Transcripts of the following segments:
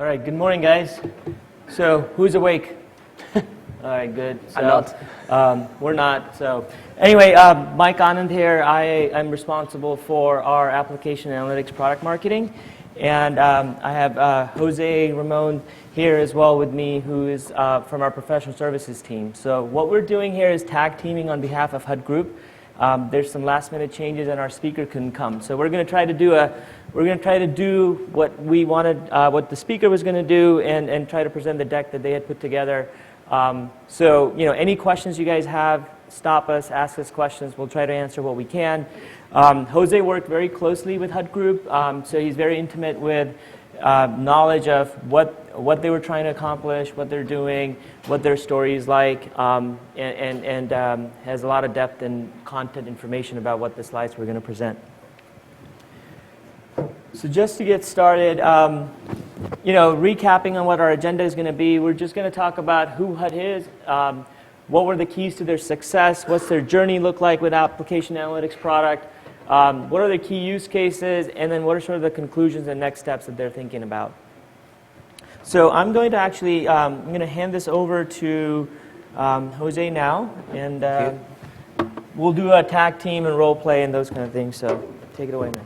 All right, good morning, guys. So, who's awake? All right, good. So, I'm not. We're not. So, anyway, Mike Anand here. I'm responsible for our application analytics product marketing. And I have Jose Ramon here as well with me, who is from our professional services team. So, what we're doing here is tag teaming on behalf of HUD Group. There's some last-minute changes, and our speaker couldn't come. So we're going to try to do what we wanted, what the speaker was going to do, and try to present the deck that they had put together. So any questions you guys have, stop us, ask us questions. We'll try to answer what we can. Jose worked very closely with HUD Group, so he's very intimate with knowledge of what they were trying to accomplish, what they're doing, what their story is like, and has a lot of depth and content information about what the slides we're going to present. So just to get started, recapping on what our agenda is going to be, we're just going to talk about who HUD is, what were the keys to their success, what's their journey look like with application analytics product, what are the key use cases, and then what are sort of the conclusions and next steps that they're thinking about. So I'm going to actually, I'm going to hand this over to Jose now, and we'll do a tag team and role play and those kind of things. So take it away, man.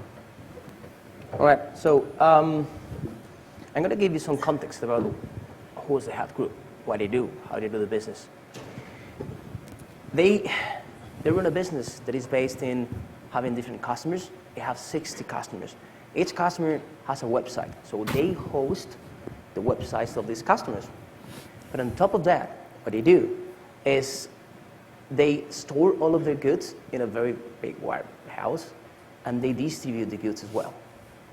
All right, so I'm going to give you some context about who's the HUD Group, what they do, how they do the business. They run a business that is based in having different customers. They have 60 customers. Each customer has a website, so they host the websites of these customers. But on top of that, what they do is they store all of their goods in a very big warehouse, and they distribute the goods as well.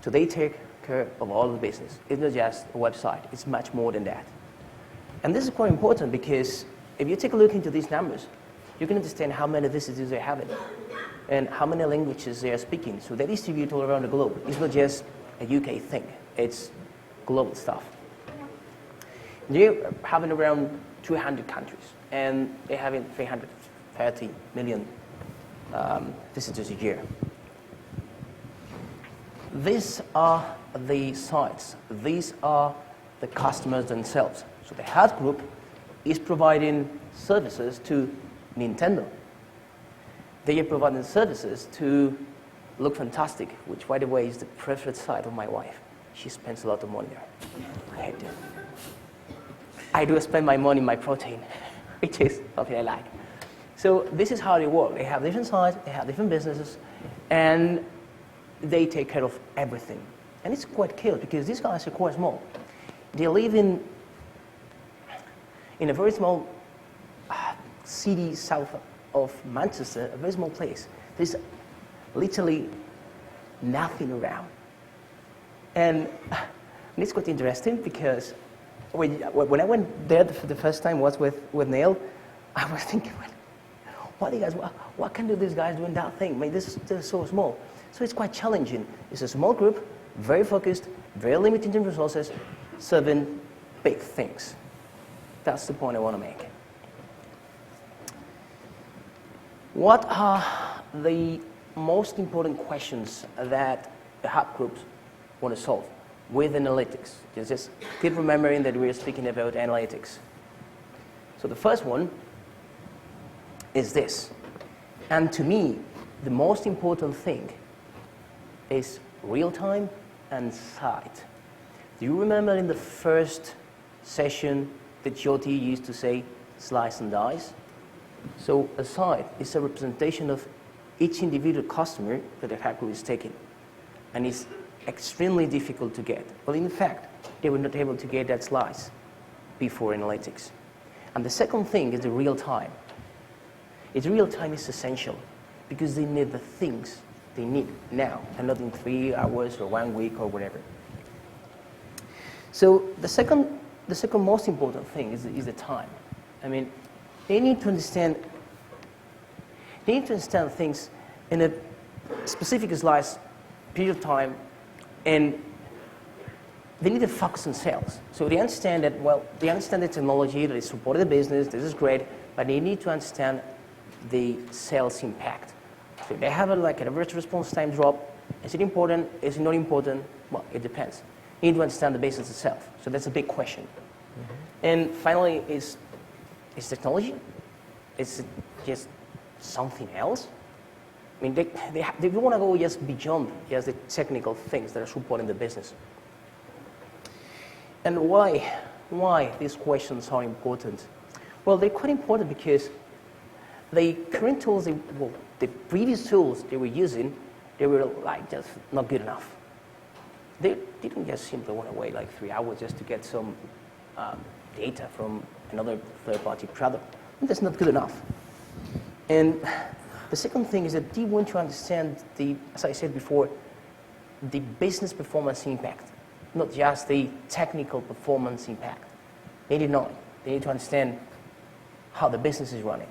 So they take care of all of the business. It's not just a website. It's much more than that. And this is quite important because if you take a look into these numbers, you can understand how many visitors they're having and how many languages they are speaking. So they distribute all around the globe. It's not just a UK thing. It's global stuff. They're having around 200 countries, and they're having 330 million visitors a year. These are the sites. These are the customers themselves. So the HUD Group is providing services to Nintendo. They are providing services to Look Fantastic, which, by the way, is the preferred site of my wife. She spends a lot of money there. I hate it. I do spend my money in my protein, which is something I like. So this is how they work. They have different sites, they have different businesses, and they take care of everything. And it's quite cool because these guys are quite small. They live in a very small city south of Manchester, a very small place. There's literally nothing around. And it's quite interesting because when I went there for the first time was with Neil, I was thinking, what can do these guys doing that thing? I mean, they're so small. So it's quite challenging. It's a small group, very focused, very limited in resources, serving big things. That's the point I want to make. What are the most important questions that the HUD groups want to solve with analytics? Just keep remembering that we're speaking about analytics. So the first one is this. And to me, the most important thing is real-time and site. Do you remember in the first session that Jyoti used to say, slice and dice? So a site is a representation of each individual customer that the HUD Group is taking. And it's extremely difficult to get. Well, in fact, they were not able to get that slice before analytics. And the second thing is the real-time. Real-time is essential because they need the things they need now and not in 3 hours or 1 week or whatever. So the second most important thing is the time. I mean, they need to understand things in a specific slice period of time, and they need to focus on sales. So they understand that, they understand the technology, that it supported the business, this is great, but they need to understand the sales impact. So they have an average response time drop. Is it important? Is it not important? Well, it depends. You need to understand the business itself. So that's a big question. And finally, is technology? Is it just something else? I mean, they want to go just beyond just the technical things that are supporting the business. And why these questions are important? Well, they're quite important because the current tools, the previous tools they were using, they were like just not good enough. They didn't just simply want to wait like 3 hours just to get some data from another third-party product. That's not good enough. And the second thing is that they want to understand as I said before, the business performance impact, not just the technical performance impact. They need to know it. They need to understand how the business is running.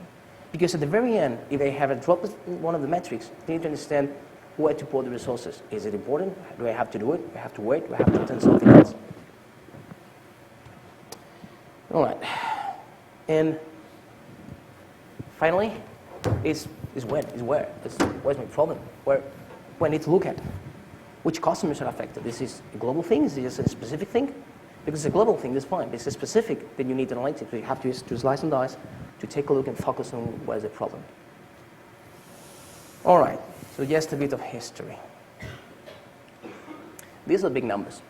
Because at the very end, if they have a drop in one of the metrics, they need to understand where to put the resources. Is it important? Do I have to do it? Do I have to wait? Do I have to attend something else? All right. And finally, is when? Is where? Where's my problem? Where I need to look at? Which customers are affected? This is a global thing? Is it just a specific thing? Because it's a global thing, that's fine. If it's specific, then you need analytics. You have to slice and dice to take a look and focus on where's the problem. All right, so just a bit of history. These are big numbers.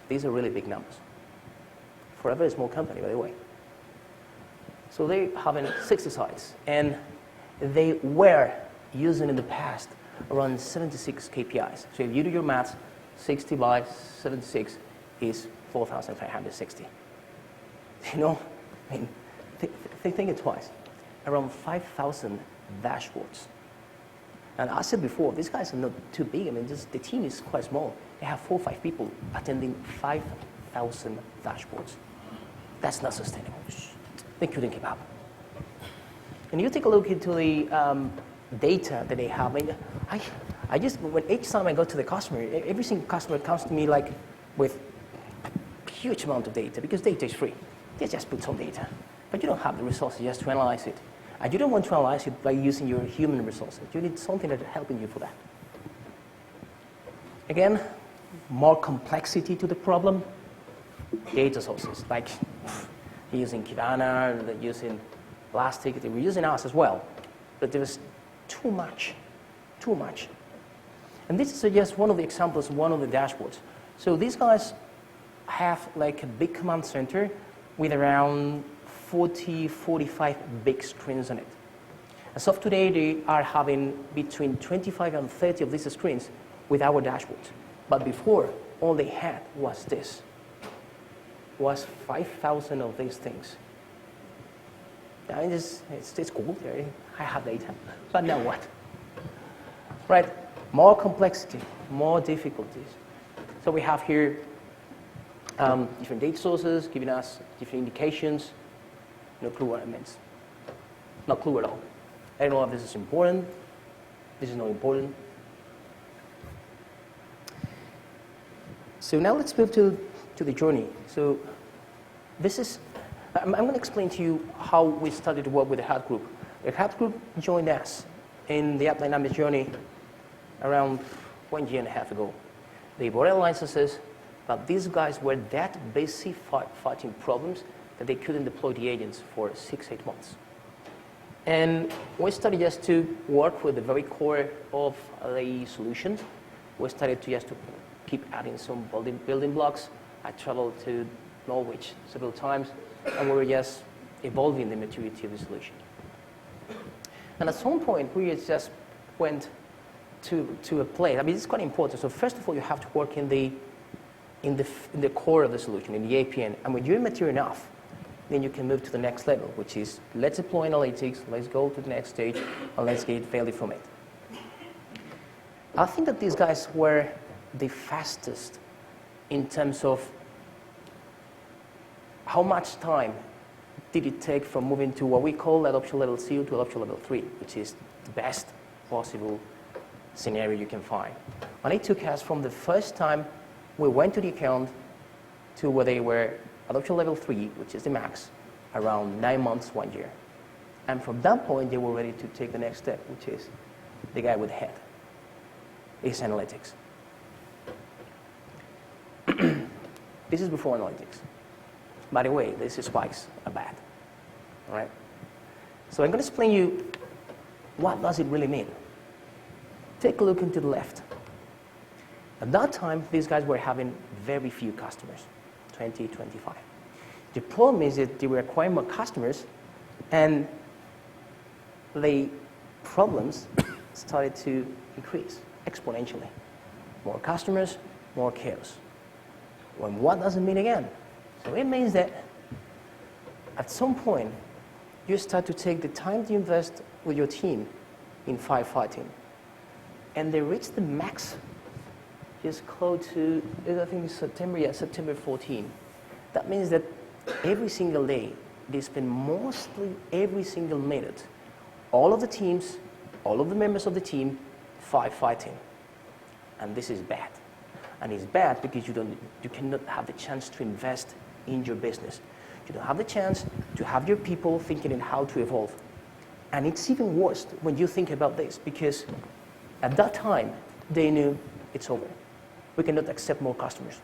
These are really big numbers. For a very small company, by the way. So they have 60 sites, and they were using in the past around 76 KPIs. So if you do your maths, 60 by 76 is 4,560. You know, I mean, think it twice. Around 5,000 dashboards. And I said before, these guys are not too big. I mean, the team is quite small. They have 4 or 5 people attending 5,000 dashboards. That's not sustainable. They couldn't keep up. And you take a look into the data that they have. I just, when each time I go to the customer, every single customer comes to me like with a huge amount of data, because data is free. They just put some data. But you don't have the resources just to analyze it. And you don't want to analyze it by using your human resources. You need something that is helping you for that. Again, more complexity to the problem. Data sources, like they're using Kibana, they're using Elastic, they were using us as well. But there was too much. And this is just one of the examples, one of the dashboards. So these guys have like a big command center with around 40, 45 big screens on it. As of today, they are having between 25 and 30 of these screens with our dashboards. But before, all they had was this. Was 5,000 of these things. I mean, it's cool. I have data. But now what? Right? More complexity, more difficulties. So we have here different data sources giving us different indications. No clue what it means. No clue at all. I don't know if this is important. This is not important. So now let's move to the journey. So this is, I'm going to explain to you how we started to work with the Hub group. The Hub group joined us in the AppDynamics journey around 1.5 years ago. They bought our licenses, but these guys were that busy fighting problems that they couldn't deploy the agents for 6-8 months. And we started just to work with the very core of the solution. We started to just to keep adding some building blocks. I traveled to Norwich several times, and we were just evolving the maturity of the solution. And at some point, we just went to a place. I mean, it's quite important. So first of all, you have to work in the core of the solution, in the APN. And when you're mature enough, then you can move to the next level, which is let's deploy analytics, let's go to the next stage, and let's get value from it. I think that these guys were the fastest in terms of how much time did it take from moving to what we call adoption level 0 to adoption level 3, which is the best possible scenario you can find. And it took us from the first time we went to the account to where they were adoption level 3, which is the max, around 9 months, 1 year. And from that point, they were ready to take the next step, which is the guy with the head, is analytics. This is before analytics. By the way, these spikes are bad. All right? So I'm going to explain you what does it really mean. Take a look into the left. At that time, these guys were having very few customers, 20, 25. The problem is that they were acquiring more customers, and the problems started to increase exponentially. More customers, more chaos. Well, what does it mean again? So it means that at some point, you start to take the time to invest with your team in firefighting. And they reach the max just close to, I think it's September 14. That means that every single day, they spend mostly every single minute, all of the teams, all of the members of the team, firefighting. And this is bad. And it's bad because you cannot have the chance to invest in your business. You don't have the chance to have your people thinking in how to evolve. And it's even worse when you think about this, because at that time, they knew it's over. We cannot accept more customers.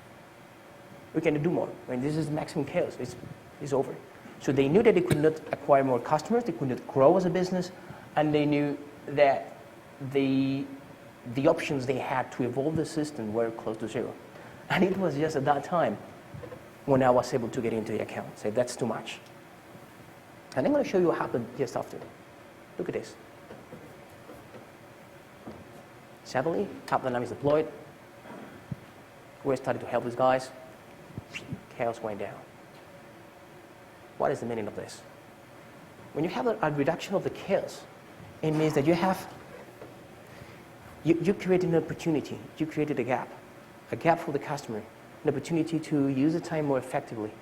We cannot do more. I mean, this is maximum chaos. It's over. So they knew that they could not acquire more customers, they could not grow as a business, and they knew that the options they had to evolve the system were close to zero. And it was just at that time when I was able to get into the account, say that's too much. And I'm going to show you what happened just after. Look at this. Suddenly, AppDynamics deployed. We started to help these guys. Chaos went down. What is the meaning of this? When you have a reduction of the chaos, it means that you created an opportunity. You created a gap for the customer, an opportunity to use the time more effectively,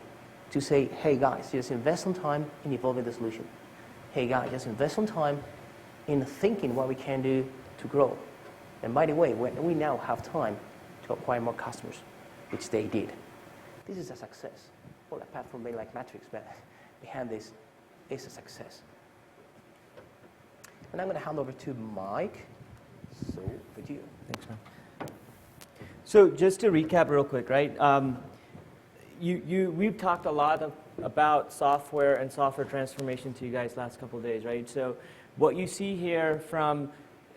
to say, hey guys, just invest some time in evolving the solution. Hey guys, just invest some time in thinking what we can do to grow. And by the way, we now have time to acquire more customers, which they did. This is a success. Well, apart from being like metrics, but behind this is a success. And I'm going to hand over to Mike. So, for you. Thanks, man. So just to recap real quick, right? We've talked a lot about software and software transformation to you guys last couple of days, right? So what you see here from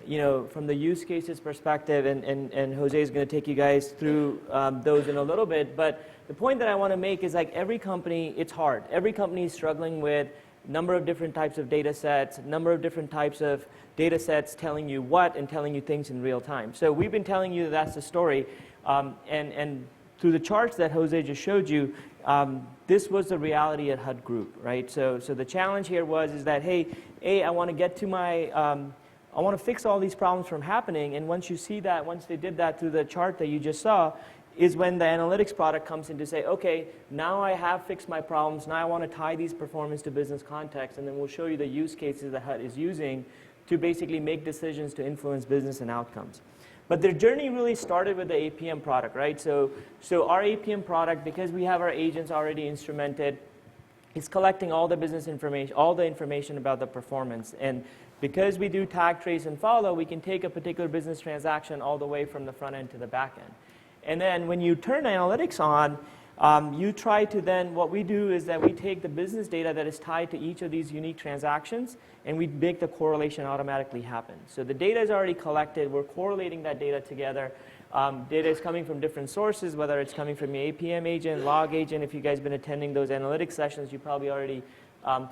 the use cases perspective, and Jose is going to take you guys through those in a little bit, but the point that I want to make is like every company, it's hard. Every company is struggling with number of different types of data sets, number of different types of data sets telling you what and telling you things in real time. So we've been telling you that's the story, and through the charts that Jose just showed you, this was the reality at HUD Group, right? So the challenge here is that, hey, I want to get to my, I want to fix all these problems from happening, and once you see that, once they did that through the chart that you just saw, is when the analytics product comes in to say, okay, now I have fixed my problems, now I want to tie these performance to business context, and then we'll show you the use cases that HUD is using to basically make decisions to influence business and outcomes. But their journey really started with the APM product, right? So our APM product, because we have our agents already instrumented, is collecting all the business information, all the information about the performance. And because we do tag, trace, and follow, we can take a particular business transaction all the way from the front end to the back end. And then when you turn analytics on, you try to then, what we do is that we take the business data that is tied to each of these unique transactions, and we make the correlation automatically happen. So the data is already collected. We're correlating that data together. Data is coming from different sources, whether it's coming from the APM agent, log agent. If you guys have been attending those analytics sessions, you're probably already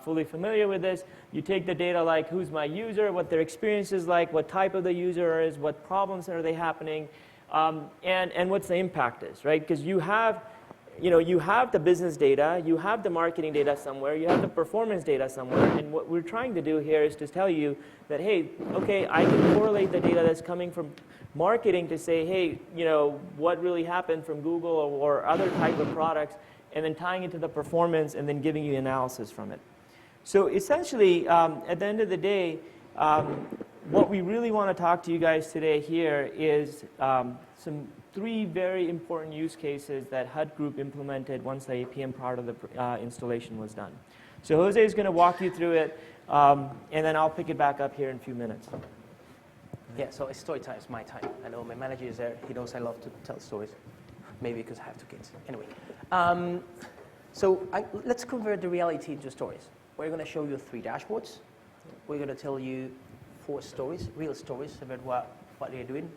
fully familiar with this. You take the data like who's my user, what their experience is like, what type of the user is, what problems are they happening, and what's the impact is, right? Because you have the business data, you have the marketing data somewhere, you have the performance data somewhere, and what we're trying to do here is to tell you that, hey, okay, I can correlate the data that's coming from marketing to say, hey, what really happened from Google or other type of products, and then tying it to the performance and then giving you analysis from it. So essentially, at the end of the day, what we really want to talk to you guys today here is some 3 very important use cases that HUD Group implemented once the APM part of the installation was done. So Jose is going to walk you through it, and then I'll pick it back up here in a few minutes. Yeah, so it's story time. It's my time. I know my manager is there. He knows I love to tell stories. Maybe because I have 2 kids. Anyway, let's convert the reality into stories. We're going to show you 3 dashboards. We're going to tell you 4 stories, real stories about what they're doing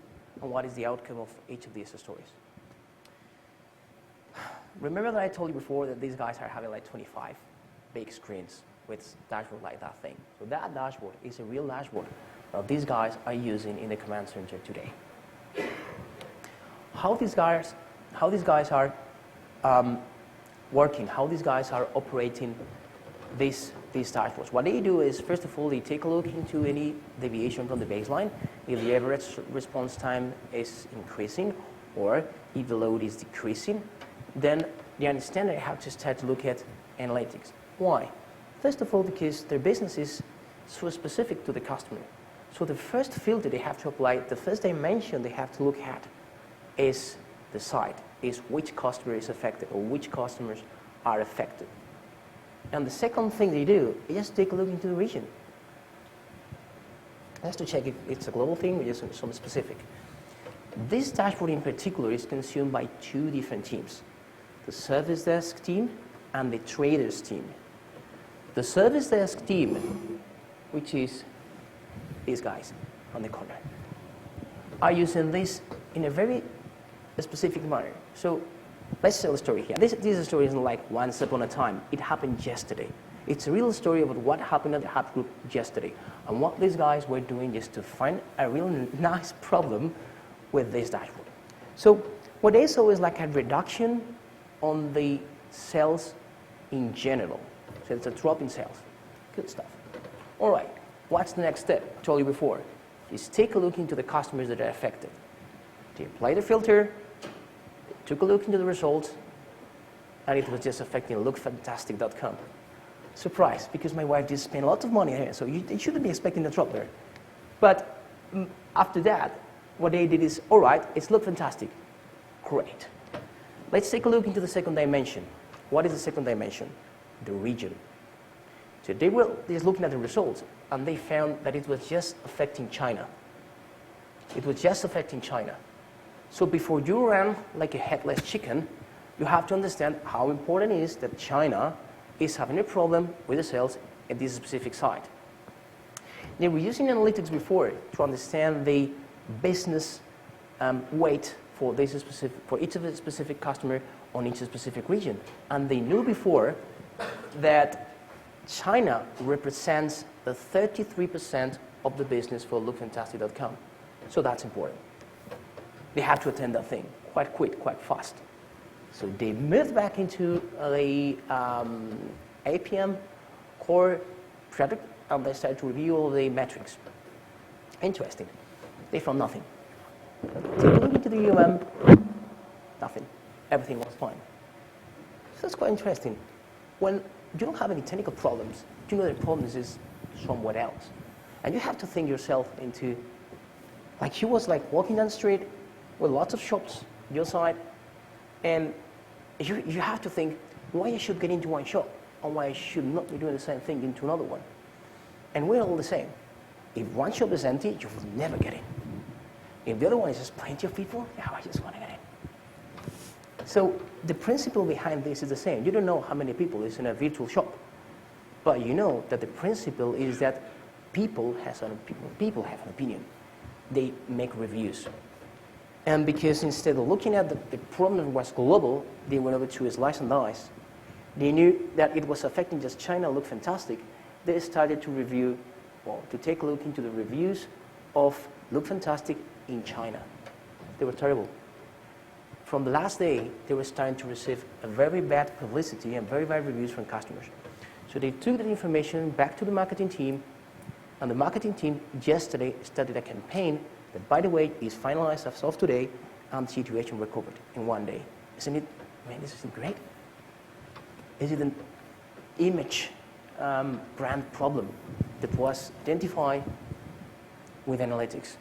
and what is the outcome of each of these stories. Remember that I told you before that these guys are having like 25 big screens with dashboard like that thing. So that dashboard is a real dashboard that these guys are using in the command center today. How these guys are working, how these guys are operating these dashboards. What they do is, first of all, they take a look into any deviation from the baseline. If the average response time is increasing or if the load is decreasing, then they understand they have to start to look at analytics. Why? First of all, because their business is so specific to the customer. So the first filter they have to apply, the first dimension they have to look at is the site, is which customer is affected or which customers are affected. And the second thing they do is just take a look into the region. Just to check if it's a global thing or just some specific. This dashboard in particular is consumed by 2 different teams, the service desk team and the traders team. The service desk team, which is these guys on the corner, are using this in a very specific manner. So let's tell a story here. This story isn't like once upon a time. It happened yesterday. It's a real story about what happened at the Hub Group yesterday and what these guys were doing just to find a real nice problem with this dashboard. So what they saw is like a reduction on the sales in general. So it's a drop in sales. Good stuff. All right, what's the next step? I told you before, is take a look into the customers that are affected. They applied the filter, they took a look into the results, and it was just affecting lookfantastic.com. Surprise, because my wife just spent a lot of money here, so you shouldn't be expecting a drop there. But after that, what they did is, all right, it's Look Fantastic. Great. Let's take a look into the second dimension. What is the second dimension? The region. So they were just looking at the results, and they found that it was just affecting China. It was just affecting China. So before you run like a headless chicken, you have to understand how important it is that China is having a problem with the sales at this specific site. They were using analytics before to understand the business weight for each of the specific customer on each specific region. And they knew before that China represents the 33% of the business for lookfantastic.com. So that's important. They have to attend that thing quite quick, quite fast. So they moved back into the APM core product, and they started to review all the metrics. Interesting. They found nothing. Take a look into the nothing. Everything was fine. So that's quite interesting. When you don't have any technical problems, you know the problems is somewhere else. And you have to think yourself into, like he was like walking down the street with lots of shops on your side, and you have to think why you should get into one shop and why you should not be doing the same thing into another one. And we're all the same. If one shop is empty, you will never get in. If the other one is just plenty of people, yeah, I just want to get in. So the principle behind this is the same. You don't know how many people is in a virtual shop, but you know that the principle is that people have an opinion. They make reviews. And because instead of looking at the problem was global, they went over to a slice and dice. They knew that it was affecting just China, Look Fantastic. They started to review, well, to take a look into the reviews of Look Fantastic in China. They were terrible. From the last day, they were starting to receive a very bad publicity and very bad reviews from customers. So they took that information back to the marketing team, and the marketing team yesterday started a campaign that, by the way, is finalized as of today, and the situation recovered in one day. Isn't it, this isn't great? Is it an image brand problem that was identified with analytics?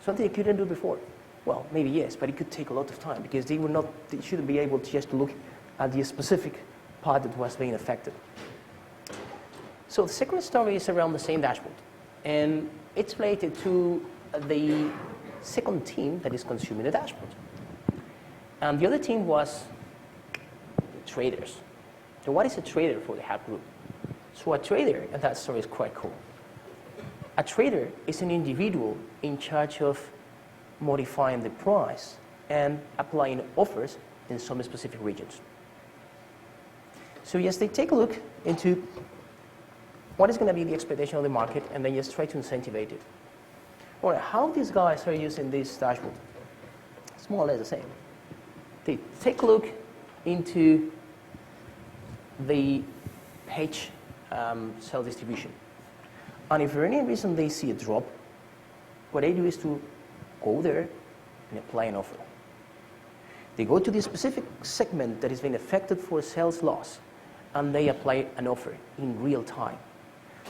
Something they couldn't do before. Well, maybe yes, but it could take a lot of time because they shouldn't be able to just look at the specific part that was being affected. So the second story is around the same dashboard, and it's related to the second team that is consuming the dashboard. And the other team was traders. So what is a trader for the Hub group? So a trader, and that story is quite cool. A trader is an individual in charge of modifying the price and applying offers in some specific regions. So yes, they take a look into what is going to be the expectation of the market, and then just try to incentivize it. All right, how these guys are using this dashboard? It's more or less the same. They take a look into the page sales distribution. And if for any reason they see a drop, what they do is to go there and apply an offer. They go to the specific segment that has been affected for sales loss, and they apply an offer in real time.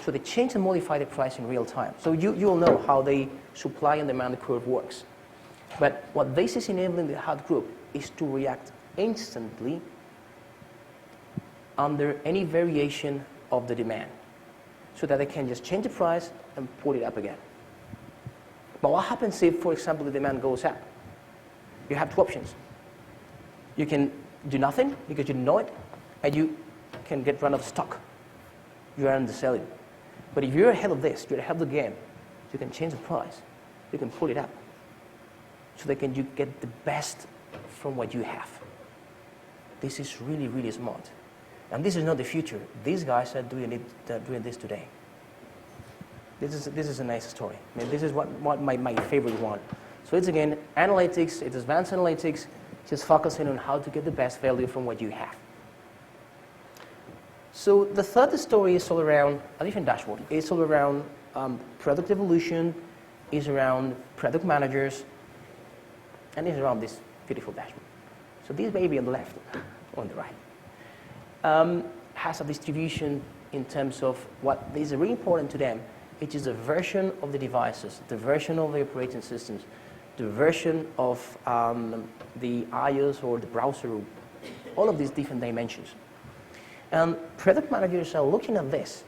So they change and modify the price in real time. So you'll know how the supply and demand curve works. But what this is enabling the Hub group is to react instantly under any variation of the demand, so that they can just change the price and put it up again. But what happens if, for example, the demand goes up? You have two options. You can do nothing because you know it, and you can get run out of stock. You are underselling. But if you're ahead of this, you're ahead of the game, you can change the price. You can pull it up, so that you get the best from what you have. This is really, really smart. And this is not the future. These guys are doing this today. This is a nice story. I mean, this is what my favorite one. So it's, again, analytics. It's advanced analytics, just focusing on how to get the best value from what you have. So the third story is all around a different dashboard. It's all around product evolution, it's around product managers, and it's around this beautiful dashboard. So this baby on the left, on the right, has a distribution in terms of what is really important to them, which is the version of the devices, the version of the operating systems, the version of the iOS or the browser, all of these different dimensions. And product managers are looking at this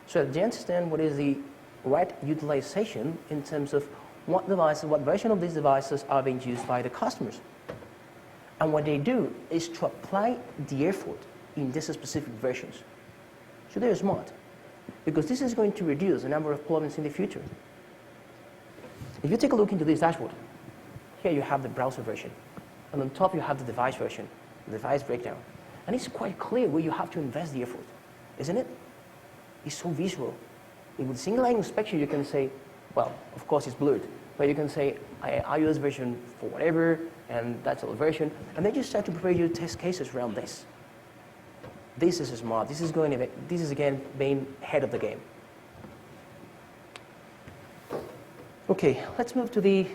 so that they understand what is the right utilization in terms of what devices, what version of these devices are being used by the customers. And what they do is to apply the effort in these specific versions. So they're smart, because this is going to reduce the number of problems in the future. If you take a look into this dashboard, here you have the browser version, and on top you have the device version, the device breakdown. And it's quite clear where you have to invest the effort, isn't it? It's so visual. With single line inspection, you can say, well, of course it's blurred, but you can say iOS version for whatever, and that's all version, and then you start to prepare your test cases around this. This is smart. This is again being ahead of the game. Okay, let's move to the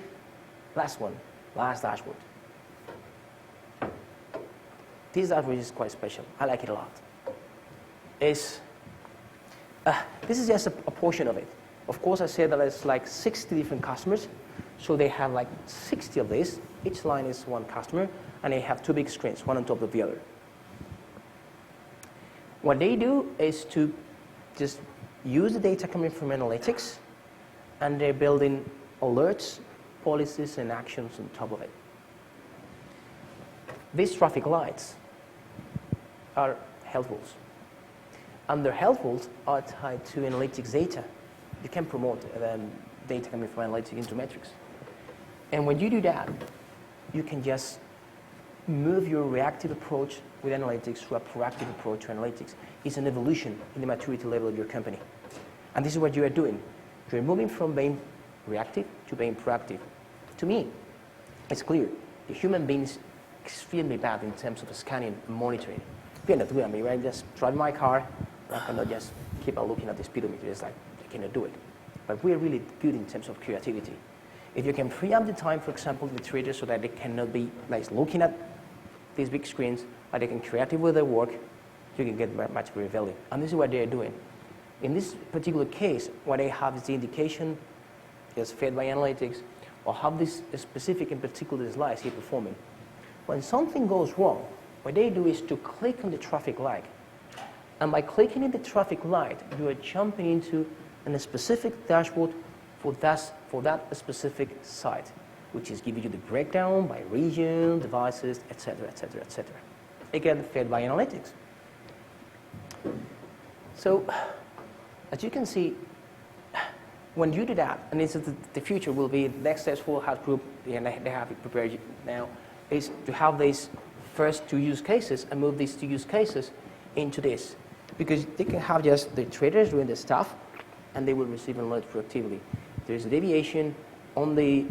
last dashboard. This dashboard is quite special. I like it a lot. This is just a portion of it. Of course, I said that it's like 60 different customers, so they have like 60 of these. Each line is one customer, and they have two big screens, one on top of the other. What they do is to just use the data coming from analytics, and they're building alerts, policies, and actions on top of it. These traffic lights are health rules. And their health rules are tied to analytics data. You can promote data coming from analytics into metrics. And when you do that, you can just move your reactive approach with analytics to a proactive approach to analytics. It's an evolution in the maturity level of your company. And this is what you are doing. You're moving from being reactive to being proactive. To me, it's clear. The human being is extremely bad in terms of scanning and monitoring. We are not good at me, right? Just drive my car, I cannot just keep on looking at the speedometer. It's like, I cannot do it. But we're really good in terms of creativity. If you can free up the time, for example, the traders, so that they cannot be like looking at these big screens, but they can creative with their work, you can get much greater value. And this is what they are doing. In this particular case, what they have is the indication is fed by analytics, or have this specific and particular slice here performing. When something goes wrong, what they do is to click on the traffic light. And by clicking in the traffic light, you are jumping into a specific dashboard for that specific site. which is giving you the breakdown by region, devices, etc., etc., etc. Again, fed by analytics. So, as you can see, when you do that, and this is the future will be, the next steps for Hut Group, and they have it prepared now, is to have these first 2 use cases and move these 2 use cases into this. Because they can have just the traders doing the stuff, and they will receive analytics proactively. There's a deviation on the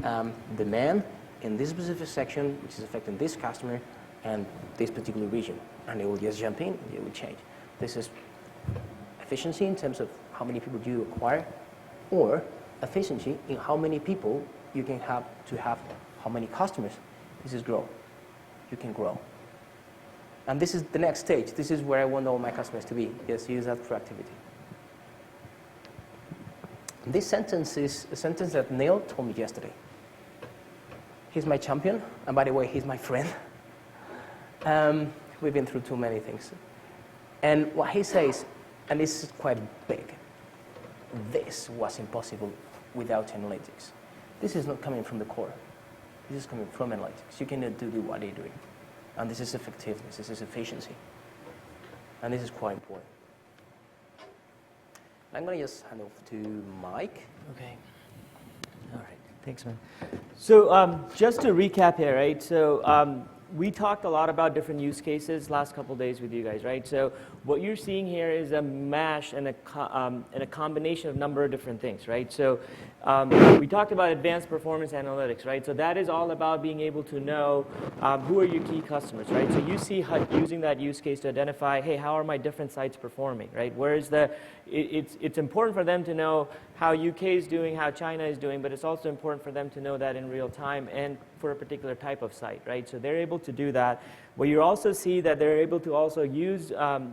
demand in this specific section, which is affecting this customer and this particular region. And they will just jump in, and it will change. This is efficiency in terms of how many people do you acquire, or efficiency in how many people you can have to have how many customers. This is grow. You can grow. And this is the next stage. This is where I want all my customers to be. Yes, use that proactivity. This sentence is a sentence that Neil told me yesterday. He's my champion, and by the way, he's my friend. We've been through too many things. And what he says, and this is quite big, this was impossible without analytics. This is not coming from the core. This is coming from analytics. You cannot do what they're doing. And this is effectiveness, this is efficiency. And this is quite important. I'm going to just hand off to Mike. Okay. All right. Thanks, man. So just to recap here, right? So we talked a lot about different use cases last couple of days with you guys, right? So what you're seeing here is a mash and a combination of a number of different things, right? So we talked about advanced performance analytics, right? So that is all about being able to know who are your key customers, right? So you see HUD using that use case to identify, hey, how are my different sites performing, right? Where is it's important for them to know how UK is doing, how China is doing, but it's also important for them to know that in real time and for a particular type of site, right? So they're able to do that. Well, you also see that they're able to also use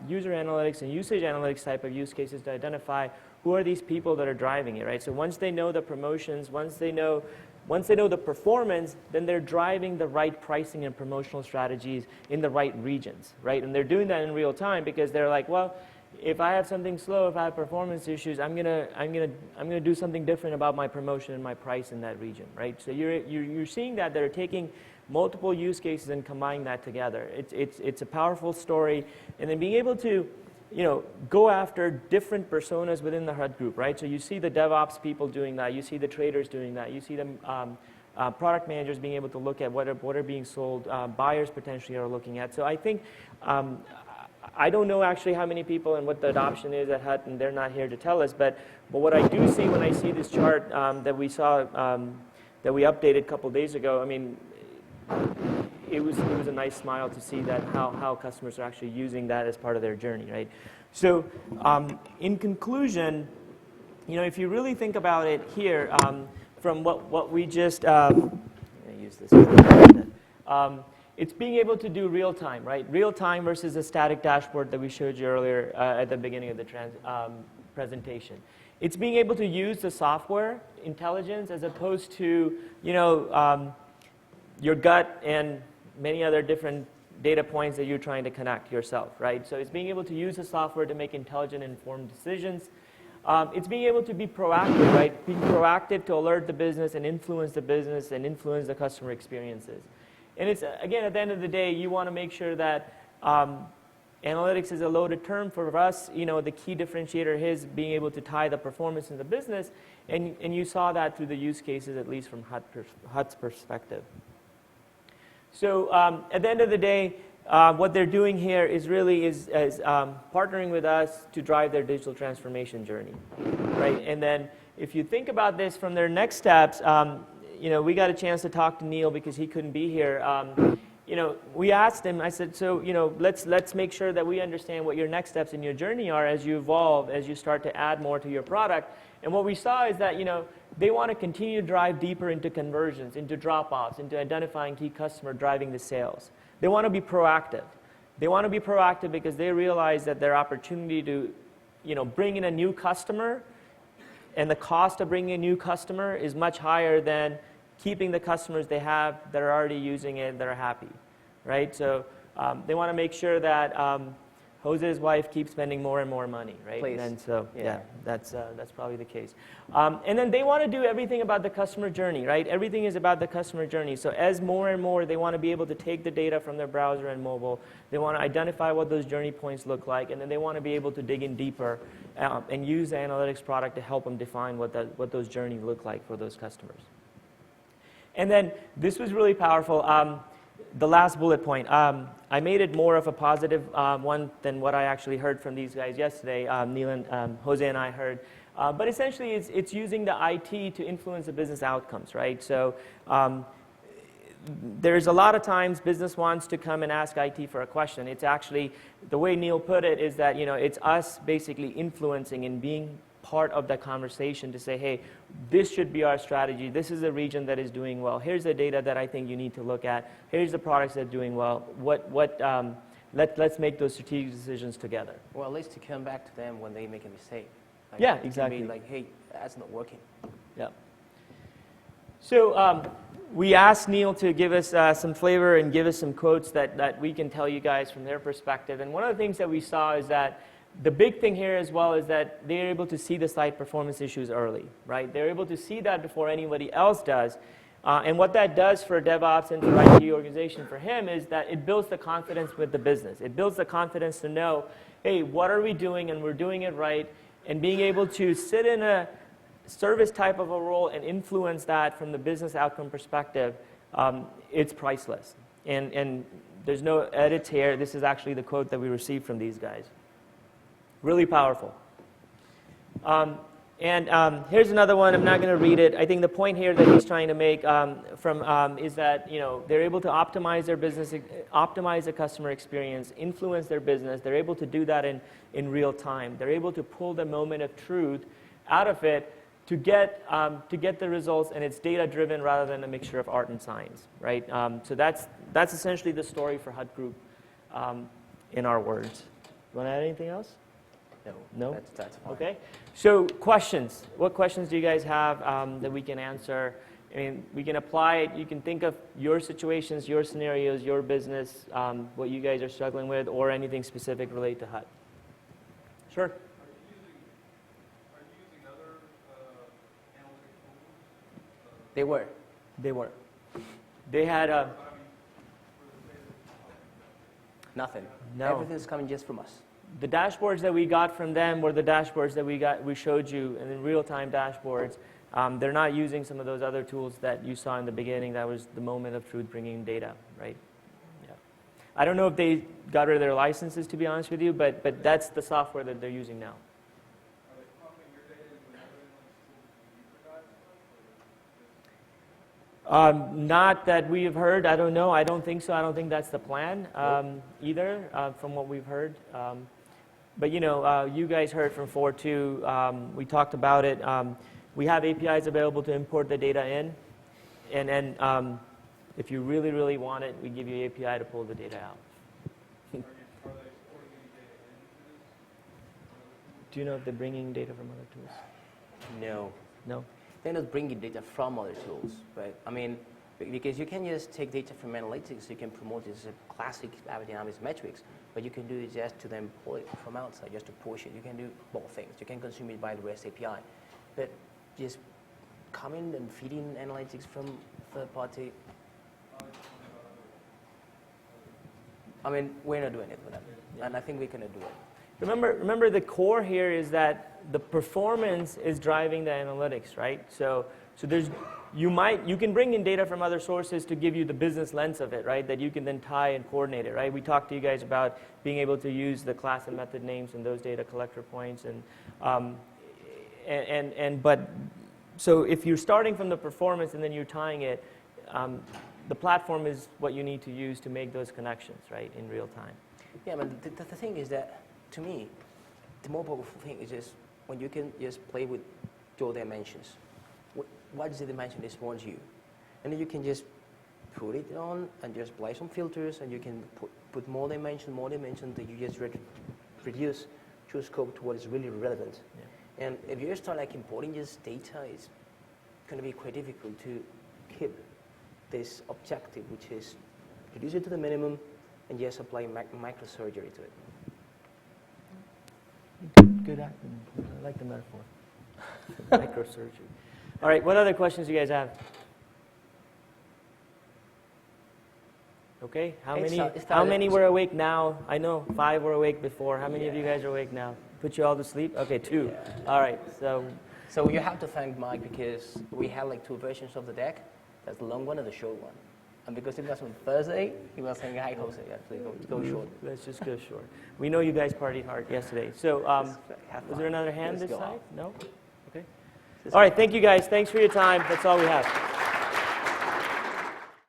user analytics and usage analytics type of use cases to identify who are these people that are driving it, right? So once they know the promotions, once they know the performance, then they're driving the right pricing and promotional strategies in the right regions, right? And they're doing that in real time because they're like, well, if I have something slow, if I have performance issues, I'm gonna do something different about my promotion and my price in that region, right? So you're seeing that they're taking multiple use cases and combining that together. It's a powerful story, and then being able to, go after different personas within the HUD group, right? So you see the DevOps people doing that, you see the traders doing that, you see the product managers being able to look at what are being sold, buyers potentially are looking at. So I think. I don't know actually how many people and what the adoption is at HUD, and they're not here to tell us, but what I do see when I see this chart that we saw, that we updated a couple days ago, I mean, it was a nice smile to see that how customers are actually using that as part of their journey, right? So in conclusion, if you really think about it here, from what we just, I'm going to use this. It's being able to do real time, right? Real time versus a static dashboard that we showed you earlier at the beginning of the presentation. It's being able to use the software intelligence as opposed to, your gut and many other different data points that you're trying to connect yourself, right? So it's being able to use the software to make intelligent, informed decisions. It's being able to be proactive, right? Being proactive to alert the business and influence the customer experiences. And it's, again, at the end of the day, you want to make sure that analytics is a loaded term for us. The key differentiator is being able to tie the performance in the business, and you saw that through the use cases, at least from HUD's perspective. So at the end of the day, what they're doing here is really partnering with us to drive their digital transformation journey, right? And then if you think about this from their next steps, we got a chance to talk to Neil because he couldn't be here. We asked him, I said, so, let's make sure that we understand what your next steps in your journey are as you evolve, as you start to add more to your product. And what we saw is that, they want to continue to drive deeper into conversions, into drop-offs, into identifying key customer driving the sales. They want to be proactive. They want to be proactive because they realize that their opportunity to, bring in a new customer and the cost of bringing a new customer is much higher than keeping the customers they have that are already using it, that are happy, right? So they want to make sure that Jose's wife keeps spending more and more money, right? Please. And so, Yeah. that's probably the case. And then they want to do everything about the customer journey, right? Everything is about the customer journey. So as more and more, they want to be able to take the data from their browser and mobile. They want to identify what those journey points look like, and then they want to be able to dig in deeper and use the analytics product to help them define what those journeys look like for those customers. And then this was really powerful. The last bullet point, I made it more of a positive one than what I actually heard from these guys yesterday. Neil and Jose and I heard. But essentially, it's using the IT to influence the business outcomes, right? So there's a lot of times business wants to come and ask IT for a question. It's actually, the way Neil put it is that, it's us basically influencing and being part of that conversation to say, hey, this should be our strategy. This is a region that is doing well. Here's the data that I think you need to look at. Here's the products that are doing well. Let's make those strategic decisions together. Well, at least to come back to them when they make a mistake. Like, Yeah, it can exactly. be like, hey, that's not working. Yeah. So we asked Neil to give us some flavor and give us some quotes that we can tell you guys from their perspective. And one of the things that we saw is that the big thing here as well is that they're able to see the site performance issues early, right? They're able to see that before anybody else does. And what that does for DevOps and for IT organization for him is that it builds the confidence with the business. It builds the confidence to know, hey, what are we doing and we're doing it right, and being able to sit in a service type of a role and influence that from the business outcome perspective, it's priceless. And there's no edits here. This is actually the quote that we received from these guys. Really powerful. Here's another one. I'm not going to read it. I think the point here that he's trying to make is that they're able to optimize their business, optimize the customer experience, influence their business. They're able to do that in real time. They're able to pull the moment of truth out of it to get the results, and it's data driven rather than a mixture of art and science, right? So that's essentially the story for Hut Group in our words. You want to add anything else? No? That's fine. Okay. So questions. What questions do you guys have that we can answer? I mean, we can apply it. You can think of your situations, your scenarios, your business, what you guys are struggling with, or anything specific related to Hut. Sure. Are you using other analytic tools? They were. They had Nothing. No. Everything's coming just from us. the dashboards that we got from them were the dashboards that we showed you, and in real-time dashboards. They're not using some of those other tools that you saw in the beginning. That was the moment of truth bringing data, right? Yeah. I don't know if they got rid of their licenses, to be honest with you, but that's the software that they're using now. Are they pumping your data into another analytics tool? Not that we have heard. I don't know. I don't think so. I don't think that's the plan either, from what we've heard. But you guys heard from 4.2. We talked about it. We have APIs available to import the data in, and then if you really, really want it, we give you an API to pull the data out. Are they exporting any data into this? Do you know if they're bringing data from other tools? No. No? They're not bringing data from other tools, but I mean, because you can just take data from analytics, you can promote it as a classic AppDynamics metrics, but you can do it just to then pull it from outside, just to push it. You can do both things. You can consume it by the REST API, but just coming and feeding analytics from third party, I mean, we're not doing it for them, and I think we cannot do it. Remember the core here is that the performance is driving the analytics, right? So there's you can bring in data from other sources to give you the business lens of it, right? That you can then tie and coordinate it, right? We talked to you guys about being able to use the class and method names and those data collector points, but so if you're starting from the performance and then you're tying it, the platform is what you need to use to make those connections, right, in real time. Yeah, but the thing is that, to me, the more powerful thing is just when you can just play with your dimensions. What is the dimension that wants you? And then you can just put it on and just apply some filters, and you can put more dimension that you just reduce your scope to what is really relevant. Yeah. And if you start like importing just data, it's going to be quite difficult to keep this objective, which is reduce it to the minimum and just apply microsurgery to it. good acronym. I like the metaphor. Microsurgery. All right, what other questions do you guys have? Okay, how many were awake now? I know 5 were awake before. How many of you guys are awake now? Put you all to sleep? Okay, 2. Yeah. All right, so you have to thank Mike because we had like 2 versions of the deck. That's the long one and the short one. And because it was on Thursday, he was saying, hi, Jose, actually go short. let's just go short. We know you guys partied hard yesterday. So was there another hand Let's this go side? out. No? Okay. All right, thank you guys. Thanks for your time. That's all we have.